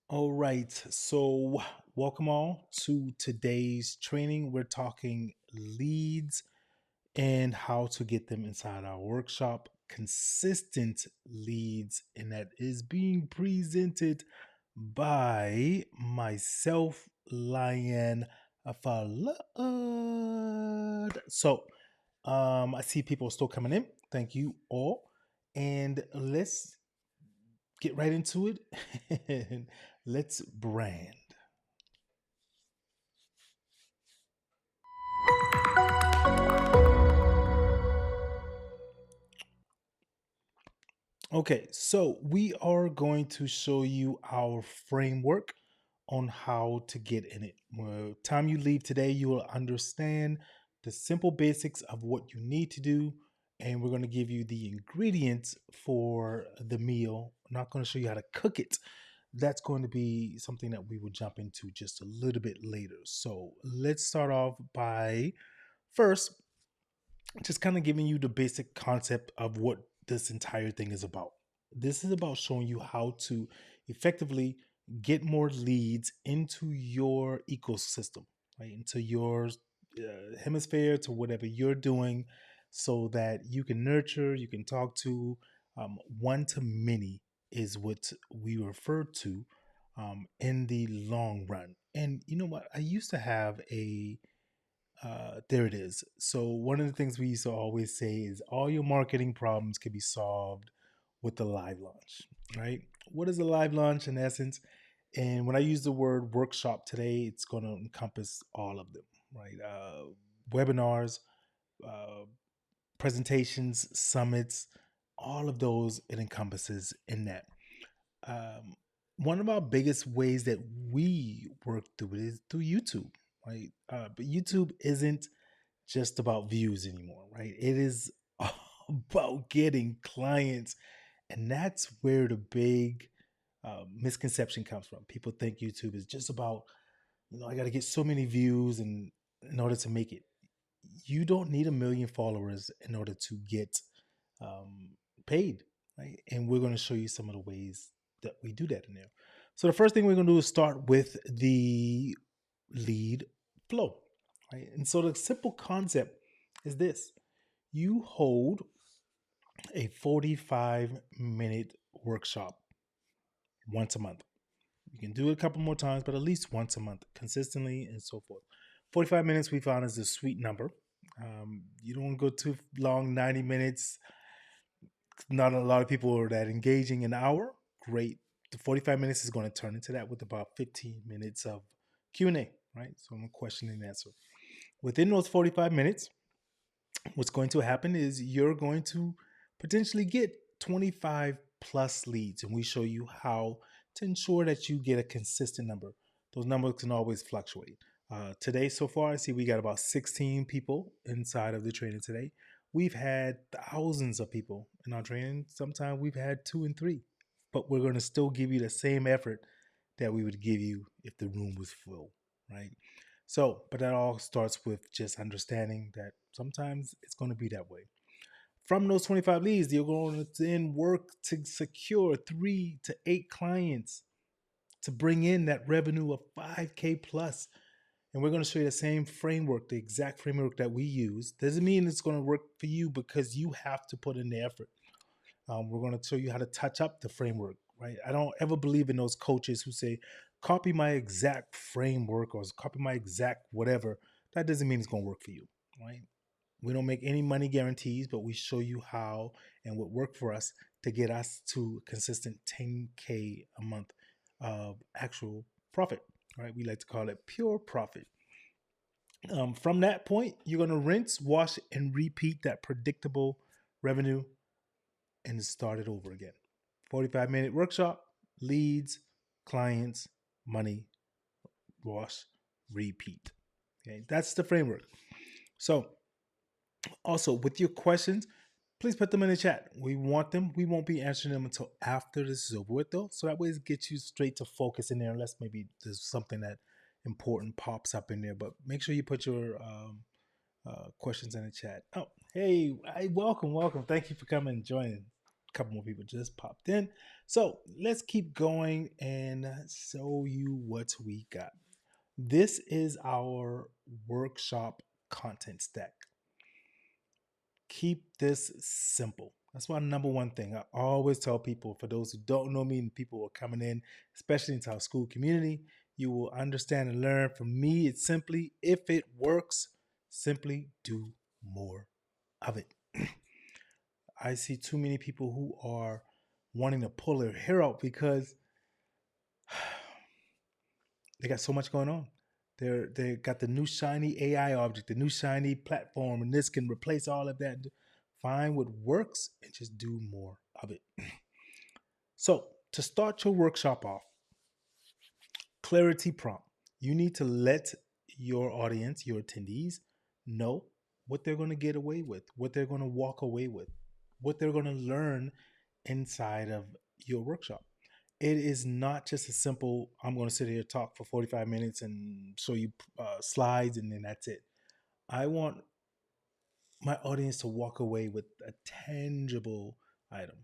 All right, so welcome all to today's training. We're talking leads and how to get them inside our workshop. Consistent leads, and that is being presented by myself, Lion Afalad. I see people still coming in. Thank you all. And let's get right into it and let's brand. Okay, so we are going to show you our framework on how to get in it. Time you leave today, you will understand the simple basics of what you need to do, and we're going to give you the ingredients for the meal. I'm not going to show you how to cook it. That's going to be something that we will jump into just a little bit later. So let's start off by first just kind of giving you the basic concept of what this entire thing is about. This is about showing you how to effectively get more leads into your ecosystem, right? Into your hemisphere, to whatever you're doing, so that you can nurture, you can talk to. One to many is what we refer to in the long run. And you know what? I used to have a there it is. So one of the things we used to always say is all your marketing problems can be solved with the live launch, right? What is a live launch in essence? And when I use the word workshop today, it's going to encompass all of them, right? Webinars, uh, presentations, summits, all of those it encompasses in that. Um, One of our biggest ways that we work through it is through YouTube, right? But YouTube isn't just about views anymore, right? It is about getting clients. And that's where the big misconception comes from. People think YouTube is just about, I got to get so many views and in order to make it. You don't need a million followers in order to get um, paid, right? And we're going to show you some of the ways that we do that in there. So the first thing we're going to do is start with the lead flow, right? And so the simple concept is this: you hold a 45-minute workshop once a month. You can do it a couple more times, but at least once a month, consistently, and so forth. 45 minutes we found is a sweet number. You don't want to go too long, 90 minutes. Not a lot of people are that engaging. An hour, great. The 45 minutes is going to turn into that with about 15 minutes of Q&A, right? So I'm a question and answer. Within those 45 minutes, what's going to happen is you're going to potentially get 25 plus leads, and we show you how to ensure that you get a consistent number. Those numbers can always fluctuate. Today, so far, I see we got about 16 people inside of the training today. We've had thousands of people in our training. Sometimes we've had two and three, but we're going to still give you the same effort that we would give you if the room was full, right? So, but that all starts with just understanding that sometimes it's going to be that way. From those 25 leads, you're going to then work to secure 3 to 8 clients to bring in that revenue of 5K plus. And we're going to show you the same framework, the exact framework that we use. Doesn't mean it's going to work for you because you have to put in the effort. We're going to show you how to touch up the framework, right? I don't ever believe in those coaches who say, copy my exact framework or copy my exact whatever. That doesn't mean it's going to work for you, right? We don't make any money guarantees, but we show you how and what worked for us to get us to consistent 10K a month of actual profit, right? We like to call it pure profit. From that point, you're going to rinse, wash, and repeat that predictable revenue and start it over again. 45-minute workshop, leads, clients, money, wash, repeat. Okay, that's the framework. So, also with your questions, please put them in the chat. We want them. We won't be answering them until after this is over with, though. So that way it gets you straight to focus in there, unless maybe there's something that important pops up in there. But make sure you put your questions in the chat. Oh, hey, welcome. Thank you for coming and joining. A couple more people just popped in. So let's keep going and show you what we got. This is our workshop content stack. Keep this simple. That's my number one thing. I always tell people, for those who don't know me and people who are coming in, especially into our school community, you will understand and learn. For me, it's simply, if it works, simply do more of it. I see too many people who are wanting to pull their hair out because they got so much going on. They got the new shiny AI object, the new shiny platform, and this can replace all of that. Find what works and just do more of it. So to start your workshop off, clarity prompt. You need to let your audience, your attendees, know what they're going to get away with, what they're going to walk away with, what they're going to learn inside of your workshop. It is not just a simple, I'm going to sit here, talk for 45 minutes and show you slides, and then that's it. I want my audience to walk away with a tangible item.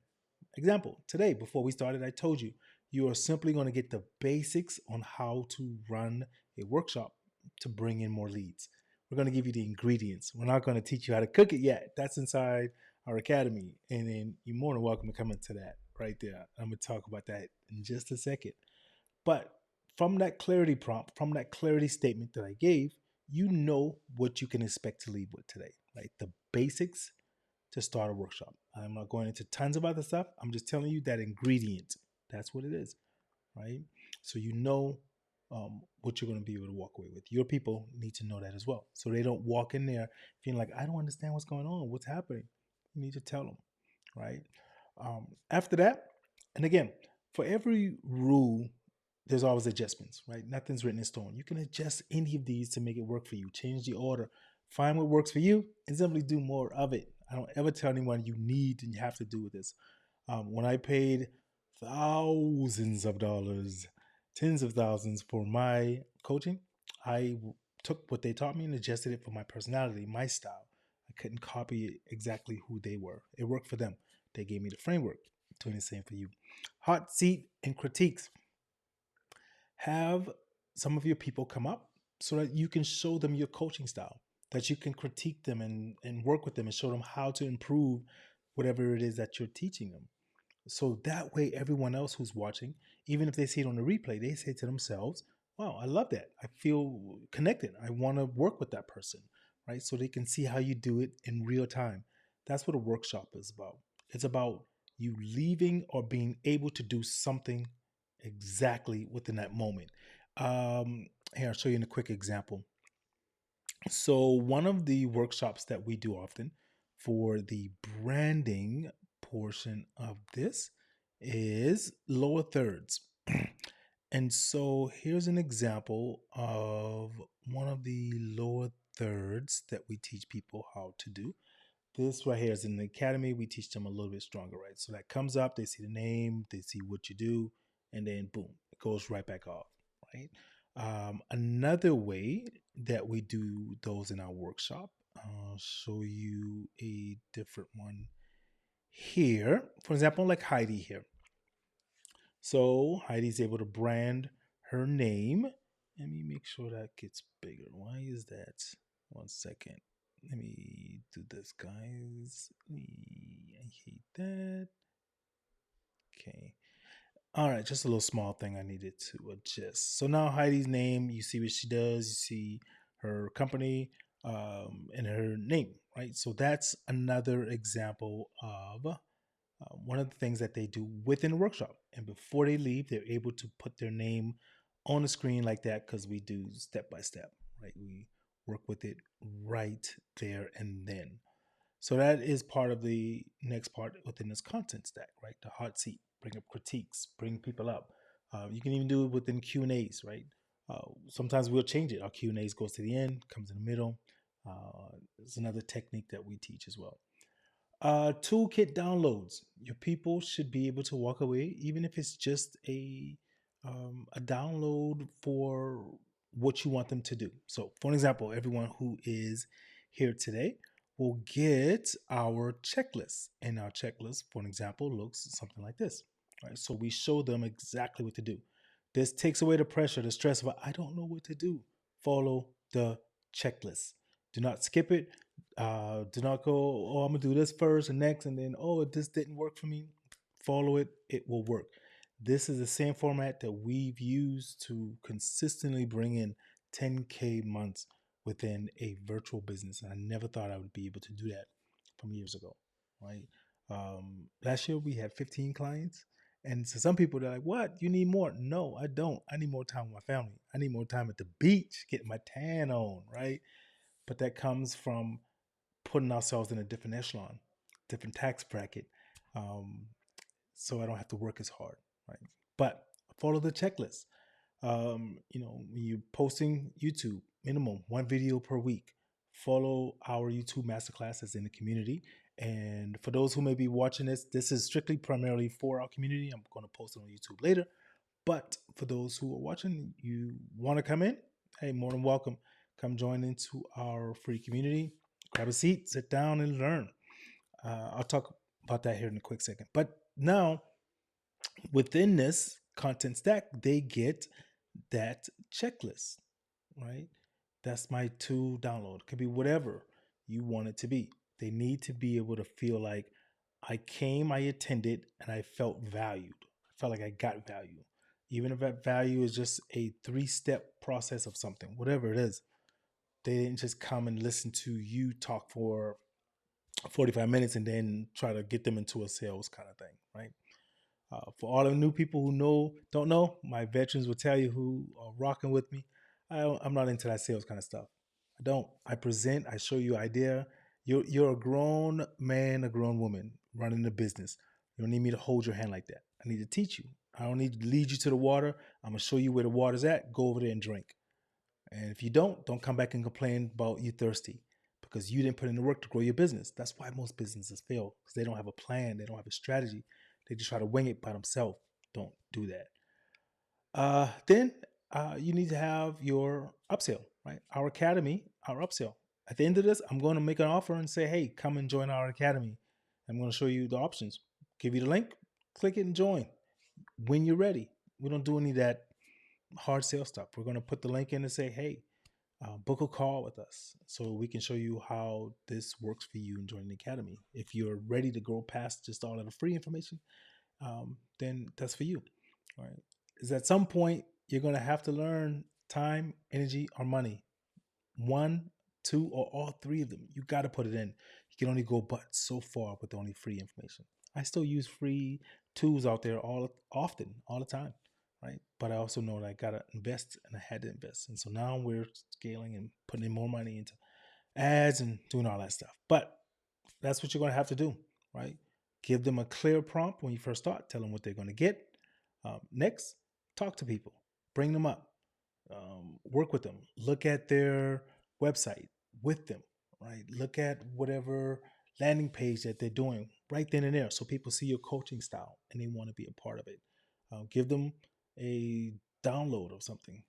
Example, today, before we started, I told you, you are simply going to get the basics on how to run a workshop to bring in more leads. We're going to give you the ingredients. We're not going to teach you how to cook it yet. That's inside our academy. And then you're more than welcome to come into that right there. I'm going to talk about that in just a second. But from that clarity prompt, from that clarity statement that I gave, you know what you can expect to leave with today, right? The basics to start a workshop. I'm not going into tons of other stuff. I'm just telling you that ingredient. That's what it is, right? So you know what you're going to be able to walk away with. Your people need to know that as well. So they don't walk in there feeling like, I don't understand what's going on. What's happening? You need to tell them, right? After that, and again, for every rule, there's always adjustments, right? Nothing's written in stone. You can adjust any of these to make it work for you. Change the order. Find what works for you and simply do more of it. I don't ever tell anyone you need and you have to do this. When I paid thousands of dollars, tens of thousands for my coaching, I took what they taught me and adjusted it for my personality, my style. I couldn't copy exactly who they were. It worked for them. They gave me the framework. Doing the same for you. Hot seat and critiques. Have some of your people come up so that you can show them your coaching style, that you can critique them and work with them and show them how to improve whatever it is that you're teaching them. So that way, everyone else who's watching, even if they see it on the replay, they say to themselves, wow, I love that. I feel connected. I want to work with that person, right? So they can see how you do it in real time. That's what a workshop is about. It's about you leaving or being able to do something exactly within that moment. Here, I'll show you in a quick example. So, one of the workshops that we do often for the branding portion of this is lower thirds. And so, here's an example of one of the lower thirds that we teach people how to do. This right here is in the academy. We teach them a little bit stronger, right? So that comes up, they see the name, they see what you do, and then boom, it goes right back off, right? Another way that we do those in our workshop, I'll show you a different one here. For example, like Heidi here. So Heidi's able to brand her name. Let me make sure that gets bigger. Why is that? 1 second. Let me do this, guys. I hate that. Okay. All right, just a little small thing I needed to adjust. So now Heidi's name, you see what she does, you see her company, and her name, right? So that's another example of one of the things that they do within the workshop. And before they leave, they're able to put their name on the screen like that because we do step by step, right? We work with it right there and then. So that is part of the next part within this content stack, right? The hot seat, bring up critiques, bring people up. You can even do it within Q and A's, right? Sometimes we'll change it. Our Q and A's goes to the end, comes in the middle. It's another technique that we teach as well. Toolkit downloads. Your people should be able to walk away, even if it's just a download for what you want them to do. So, for an example, everyone who is here today we'll get our checklist. And our checklist, for an example, looks something like this. Right. So we show them exactly what to do. This takes away the pressure, the stress of I don't know what to do. Follow the checklist. Do not skip it. Do not go, oh, I'm gonna do this first and next, and then oh, this didn't work for me. Follow it, it will work. This is the same format that we've used to consistently bring in 10K months within a virtual business. And I never thought I would be able to do that from years ago, right? Last year we had 15 clients. And so some people, they're like, what? You need more? No, I don't. I need more time with my family. I need more time at the beach, getting my tan on, right? But that comes from putting ourselves in a different echelon, different tax bracket. Um, so I don't have to work as hard, right? But follow the checklist. When you're posting YouTube, minimum one video per week. Follow our YouTube masterclasses in the community. And for those who may be watching this, this is strictly primarily for our community. I'm going to post it on YouTube later. But for those who are watching, you want to come in, hey, more than welcome. Come join into our free community. Grab a seat, sit down, and learn. I'll talk about that here in a quick second. But now, within this content stack, they get that checklist, right? That's my tool download. It could be whatever you want it to be. They need to be able to feel like I came, I attended, and I felt valued. I felt like I got value. Even if that value is just a 3-step process of something, whatever it is, they didn't just come and listen to you talk for 45 minutes and then try to get them into a sales kind of thing, right? For all the new people who don't know, my veterans will tell you who are rocking with me. I'm not into that sales kind of stuff. I don't. I present. I show you idea. You're a grown man, a grown woman running a business. You don't need me to hold your hand like that. I need to teach you. I don't need to lead you to the water. I'm gonna show you where the water's at. Go over there and drink. And if you don't come back and complain about you thirsty because you didn't put in the work to grow your business. That's why most businesses fail because they don't have a plan. They don't have a strategy. They just try to wing it by themselves. Don't do that. Then you need to have your upsell, right? Our academy, our upsell. At the end of this, I'm going to make an offer and say, hey, come and join our academy. I'm going to show you the options. Give you the link, click it and join when you're ready. We don't do any of that hard sales stuff. We're going to put the link in and say, hey, book a call with us so we can show you how this works for you and join the academy. If you're ready to go past just all of the free information, then that's for you. All right. Is at some point you're going to have to learn time, energy, or money. One, two, or all three of them. You got to put it in. You can only go but so far with only free information. I still use free tools out there all the time, right? But I also know that I gotta invest and I had to invest. And so now we're scaling and putting in more money into ads and doing all that stuff. But that's what you're gonna have to do, right? Give them a clear prompt when you first start. Tell them what they're gonna get. Next, talk to people, bring them up, work with them, look at their website with them, right? Look at whatever landing page that they're doing right then and there so people see your coaching style and they want to be a part of it. Give them a download of something.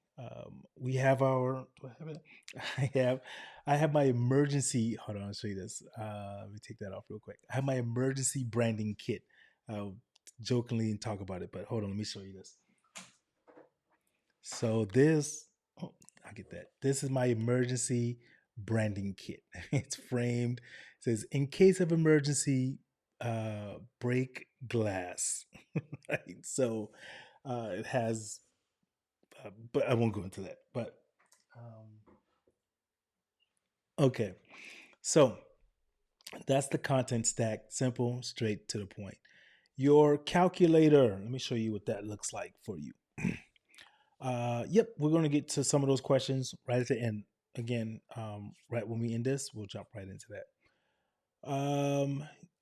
We have our, do I have it? I have my emergency, hold on, I'll show you this. Let me take that off real quick. I have my emergency branding kit. Jokingly and talk about it, but hold on, let me show you this. So this, oh, I get that. This is my emergency branding kit. It's framed. It says, in case of emergency, break glass. Right? So it has, but I won't go into that. But okay. So that's the content stack. Simple, straight to the point. Your calculator. Let me show you what that looks like for you. Yep, we're going to get to some of those questions right at the end. Again, right when we end this, we'll jump right into that.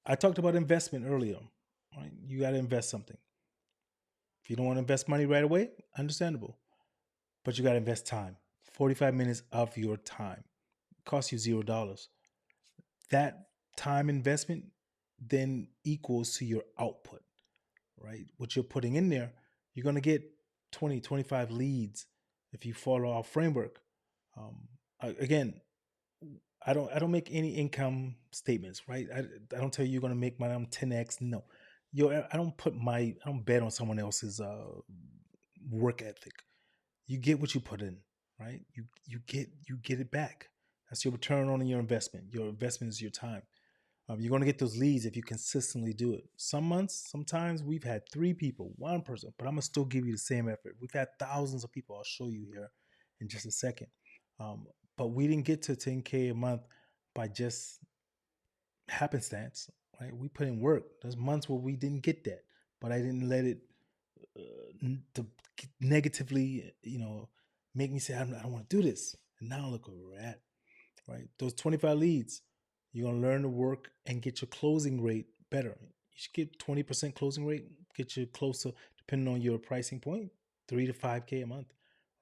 I talked about investment earlier. Right? You got to invest something. If you don't want to invest money right away, understandable. But you got to invest time. 45 minutes of your time. It costs you $0. That time investment then equals to your output, right? What you're putting in there, you're going to get 20, 25 leads if you follow our framework. Again, I don't make any income statements, right? I don't tell you you're gonna make money on 10x. No, I don't put my I don't bet on someone else's work ethic. You get what you put in, right? You get it back. That's your return on your investment. Your investment is your time. You're going to get those leads if you consistently do it. Some months, sometimes we've had three people, one person, but I'm gonna still give you the same effort. We've had thousands of people. I'll show you here in just a second. Um, but we didn't get to 10K a month by just happenstance, right? We put in work. There's months where we didn't get that, but I didn't let it to negatively, make me say I don't want to do this. And now look where we're at, right? Those 25 leads, you're gonna learn to work and get your closing rate better. You should get 20% closing rate, get you closer, depending on your pricing point, 3 to 5K a month,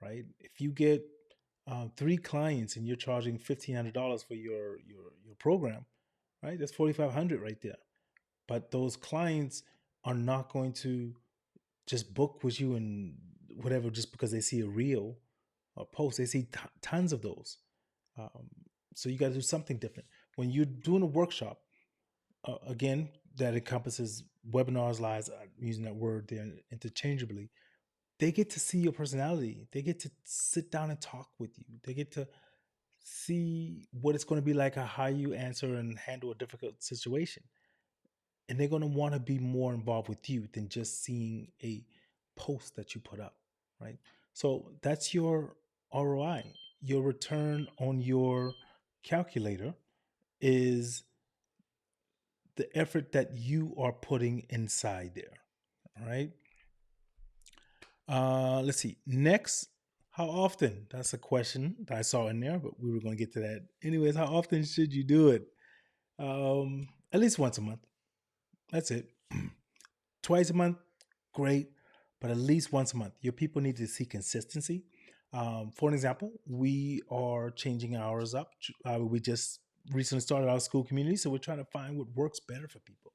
right? If you get three clients and you're charging $1,500 for your program, right? That's 4,500 right there. But those clients are not going to just book with you and whatever just because they see a reel or post. They see tons of those. Um, so you got to do something different. When you're doing a workshop, again, that encompasses webinars, lives, I'm using that word there interchangeably. They get to see your personality. They get to sit down and talk with you. They get to see what it's going to be like, how you answer and handle a difficult situation. And they're going to want to be more involved with you than just seeing a post that you put up, right? So that's your ROI. Your return on your calculator is the effort that you are putting inside there. All right. Let's see. Next, how often? That's a question that I saw in there, but we were going to get to that. Anyways, how often should you do it? At least once a month. That's it. Twice a month, great, but at least once a month. Your people need to see consistency. For an example, we are changing hours up. We just recently started our school community, so we're trying to find what works better for people.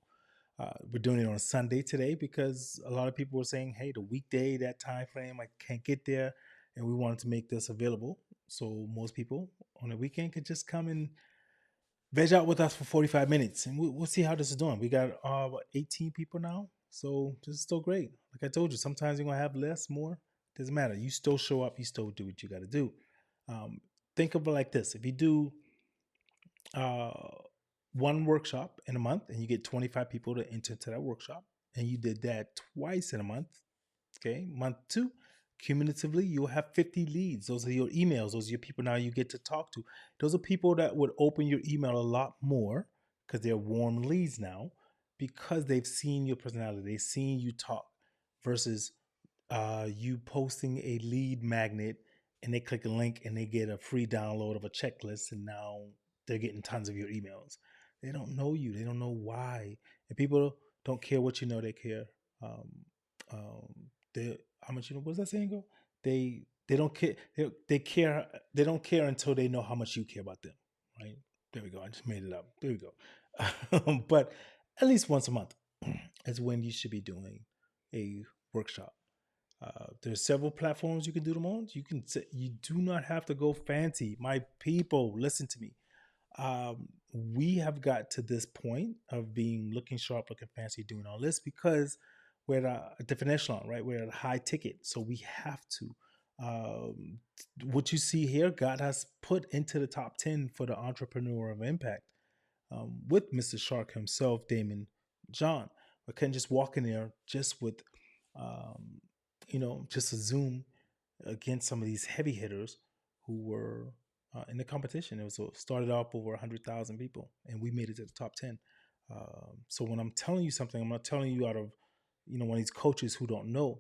We're doing it on a Sunday today because a lot of people were saying, "Hey, the weekday, that time frame, I can't get there," and we wanted to make this available so most people on the weekend could just come and veg out with us for 45 minutes, and we'll see how this is doing. We got 18 people now, so this is still great. Like I told you, sometimes you're gonna have less, more. Doesn't matter. You still show up. You still do what you got to do. Um, think of it like this: if you do uh, one workshop in a month and you get 25 people to enter into that workshop, and you did that twice in a month, okay, month two, cumulatively, you'll have 50 leads. Those are your emails. Those are your people now you get to talk to. Those are people that would open your email a lot more because they're warm leads now because they've seen your personality. They've seen you talk versus you posting a lead magnet and they click a link and they get a free download of a checklist and now they're getting tons of your emails. They don't know you. They don't know why. And people don't care what you know. They care. Um, they how much you know. What's that saying go? They don't care. They care. They don't care until they know how much you care about them. Right. There we go. I just made it up. There we go. But at least once a month is when you should be doing a workshop. There's several platforms you can do them on. You do not have to go fancy. My people, listen to me. We have got to this point of being looking sharp, looking fancy, doing all this because we're at a different echelon, right? We're at a high ticket, so we have to. Um, what you see here, God has put into the top 10 for the entrepreneur of impact with Mr. Shark himself, Damon John. I couldn't just walk in there just with, um, just a Zoom against some of these heavy hitters who were in the competition. It was started off over 100,000 people, and we made it to the top 10. So when I'm telling you something, I'm not telling you out of one of these coaches who don't know.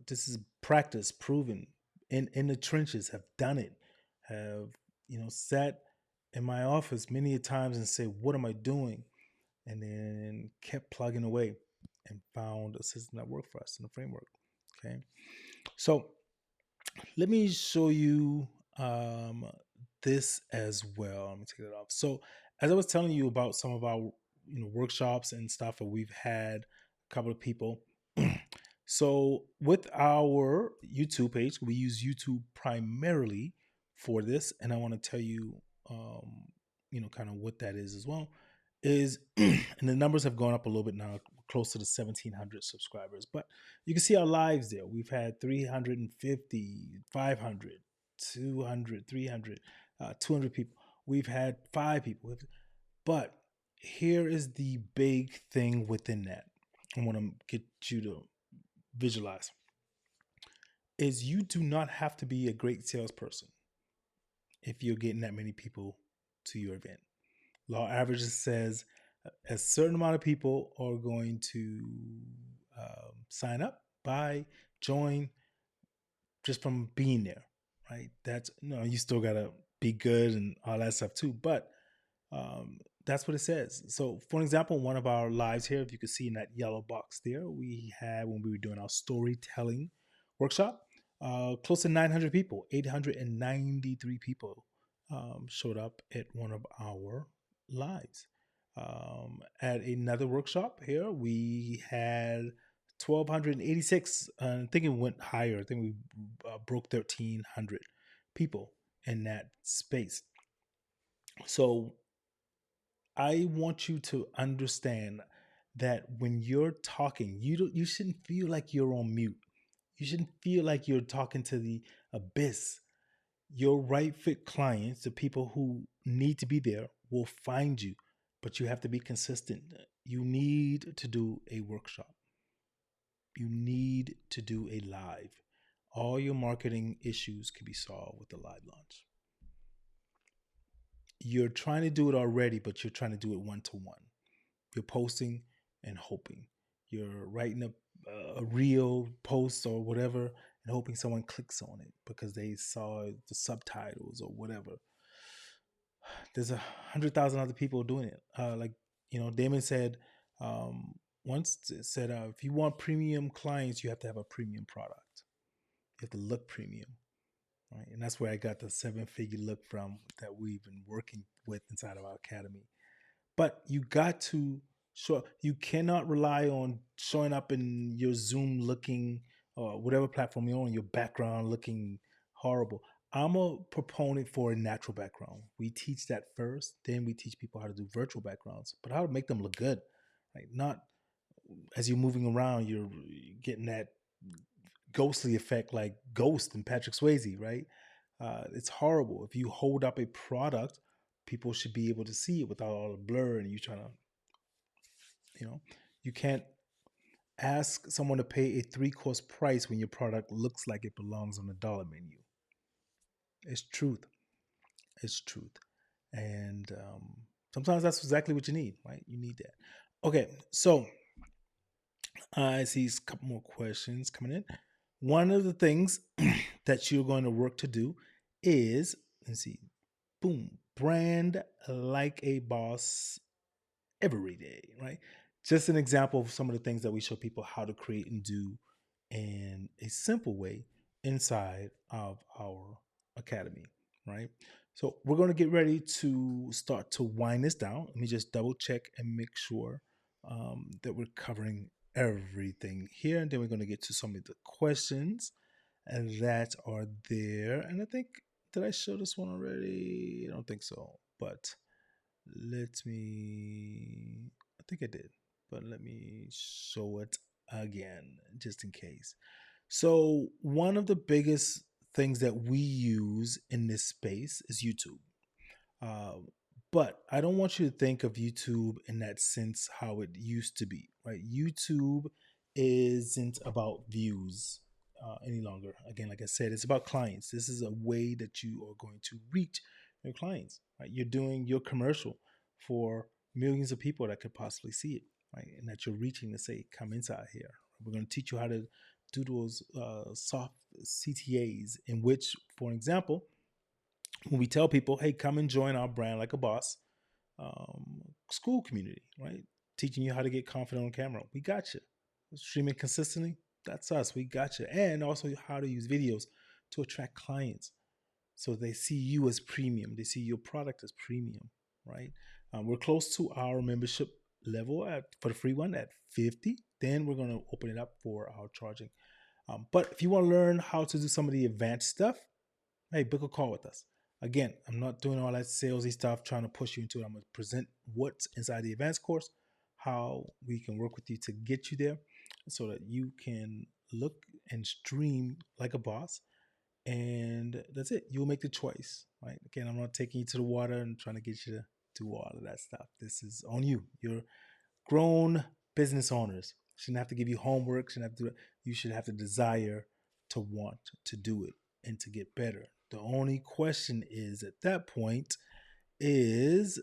This is practice, proven in the trenches. Have done it. Have sat in my office many a times and say, "What am I doing?" And then kept plugging away and found a system that worked for us in the framework. Okay, so let me show you um, this as well. Let me take it off. So, as I was telling you about some of our workshops and stuff that we've had, a couple of people. So, with our YouTube page, we use YouTube primarily for this, and I want to tell you kind of what that is as well, is and the numbers have gone up a little bit now, close to the 1,700 subscribers. But you can see our lives there. We've had 350, 500, 200, 300, 200 people. We've had five people. But here is the big thing within that. I want to get you to visualize is you do not have to be a great salesperson if you're getting that many people to your event. Law averages says a certain amount of people are going to sign up, buy, join just from being there, right? That's you still gotta be good and all that stuff too, but that's what it says. So, for example, one of our lives here, if you could see in that yellow box there, we had when we were doing our storytelling workshop, close to 900 people, 893 people showed up at one of our lives. At another workshop here, we had 1,286. I think it went higher. I think we broke 1,300 people in that space. So I want you to understand that when you're talking, you shouldn't feel like you're on mute. You shouldn't feel like you're talking to the abyss. Your right fit clients, the people who need to be there, will find you, but you have to be consistent. You need to do a workshop. You need to do a live. All your marketing issues can be solved with the live launch. You're trying to do it already, but you're trying to do it one to one. You're posting and hoping. You're writing a real post or whatever and hoping someone clicks on it because they saw the subtitles or whatever. There's 100,000 other people doing it. Damon said once, said if you want premium clients, you have to have a premium product. You have to look premium, right? And that's where I got the 7-figure look from that we've been working with inside of our academy. But you got to show. You cannot rely on showing up in your Zoom looking or whatever platform you're on, your background looking horrible. I'm a proponent for a natural background. We teach that first, then we teach people how to do virtual backgrounds, but how to make them look good. Like not as you're moving around, you're getting that ghostly effect like Ghost and Patrick Swayze, right? It's horrible. If you hold up a product, people should be able to see it without all the blur and you trying to, you can't ask someone to pay a three-course price when your product looks like it belongs on the dollar menu. It's truth. It's truth. And sometimes that's exactly what you need, right? You need that. Okay, so I see a couple more questions coming in. One of the things that you're going to work to do is, let's see, boom, brand like a boss every day, right? Just an example of some of the things that we show people how to create and do in a simple way inside of our academy, right? So we're going to get ready to start to wind this down. Let me just double check and make sure that we're covering everything here. And then we're going to get to some of the questions that are there. And I think, did I show this one already? I don't think so, but let me, I think I did, but let me show it again just in case. So, one of the biggest things that we use in this space is YouTube. Uh, but I don't want you to think of YouTube in that sense how it used to be, right? YouTube isn't about views any longer. Again, like I said, it's about clients. This is a way that you are going to reach your clients, right? You're doing your commercial for millions of people that could possibly see it, right? And that you're reaching to say, come inside here. We're going to teach you how to do those soft CTAs, in which, for example, when we tell people, hey, come and join our brand like a boss school community, right? Teaching you how to get confident on camera. We got you. Streaming consistently, that's us. We got you. And also how to use videos to attract clients so they see you as premium. They see your product as premium, right? We're close to our membership level for the free one at 50. Then we're going to open it up for our charging. But if you want to learn how to do some of the advanced stuff, hey, book a call with us. Again, I'm not doing all that salesy stuff trying to push you into it. I'm going to present what's inside the advanced course, how we can work with you to get you there so that you can look and stream like a boss. And that's it. You'll make the choice, right? Again, I'm not taking you to the water and trying to get you to do all of that stuff. This is on you. You're grown business owners. Shouldn't have to give you homework, shouldn't have to do it. You should have the desire to want to do it and to get better. The only question is at that point is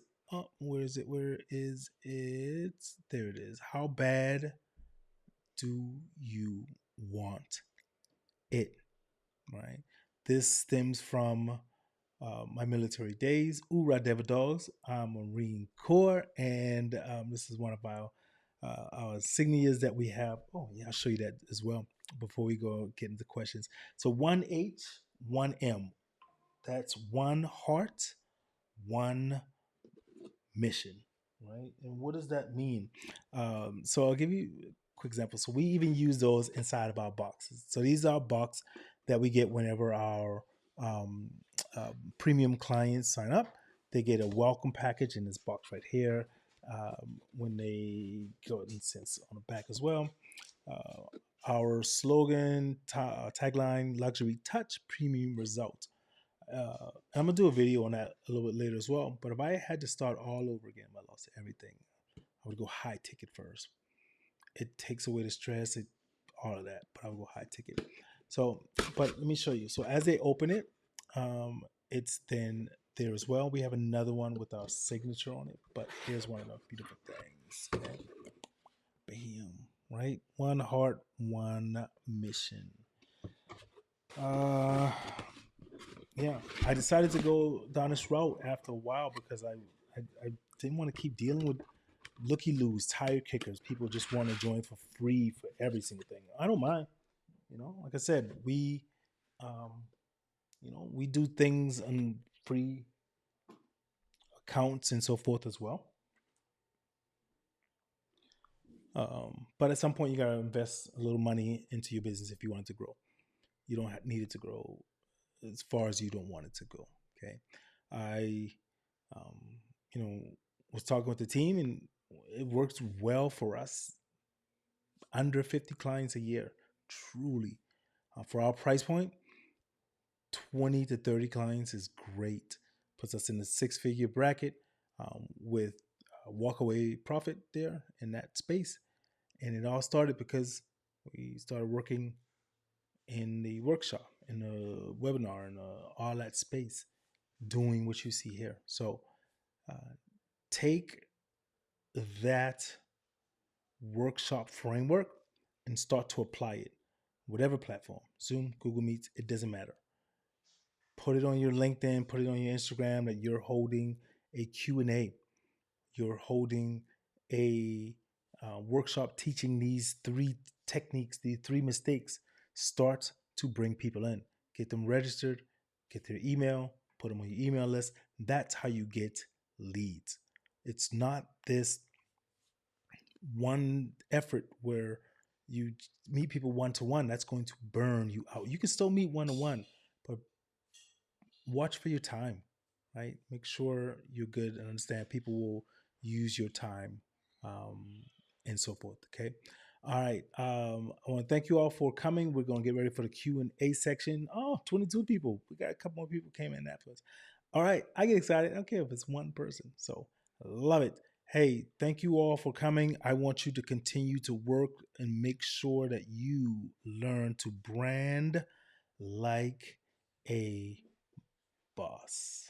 where is it? Where is it? There it is. How bad do you want it? Right. This stems from my military days. Ura Devil Dogs. I'm a Marine Corps, and this is one of our insignias that we have. Oh, yeah, I'll show you that as well before we go get into questions. So 1H, 1M. That's one heart, one mission, right? And what does that mean? So I'll give you a quick example. So we even use those inside of our boxes. So these are box that we get whenever our um, premium clients sign up. They get a welcome package in this box right here. When they go and sense on the back as well. Uh, our slogan, tagline, luxury touch, premium result. I'm gonna do a video on that a little bit later as well. But if I had to start all over again, I lost everything. I would go high ticket first. It takes away the stress, all of that. But I would go high ticket. So, but let me show you. So as they open it, it's then there as well. We have another one with our signature on it. But here's one of the beautiful things. Okay? Bam! Right, one heart, one mission. Uh, yeah, I decided to go down this route after a while because I didn't want to keep dealing with looky loos, tire kickers. People just want to join for free for every single thing. I don't mind, Like I said, um, we do things on free accounts and so forth as well. But at some point, you gotta invest a little money into your business if you want it to grow. You don't need it to grow as far as you don't want it to go. Okay, I um, was talking with the team, and it works well for us. Under 50 clients a year, truly. For our price point, 20 to 30 clients is great. Puts us in the six-figure bracket with walkaway profit there in that space. And it all started because we started working in the workshop, in the webinar, and all that space, doing what you see here. So take that workshop framework and start to apply it. Whatever platform, Zoom, Google Meets, it doesn't matter. Put it on your LinkedIn, put it on your Instagram that you're holding a Q&A. You're holding a workshop teaching these three techniques, these three mistakes. Start to bring people in. Get them registered, get their email, put them on your email list. That's how you get leads. It's not this one effort where you meet people one to one. That's going to burn you out. You can still meet one to one, but watch for your time, right? Make sure you're good and understand people will use your time and so forth. Okay. All right. I want to thank you all for coming. We're going to get ready for the Q&A section. Oh, 22 people. We got a couple more people came in afterwards. All right. I get excited. I don't care if it's one person. So love it. Hey, thank you all for coming. I want you to continue to work and make sure that you learn to brand like a boss.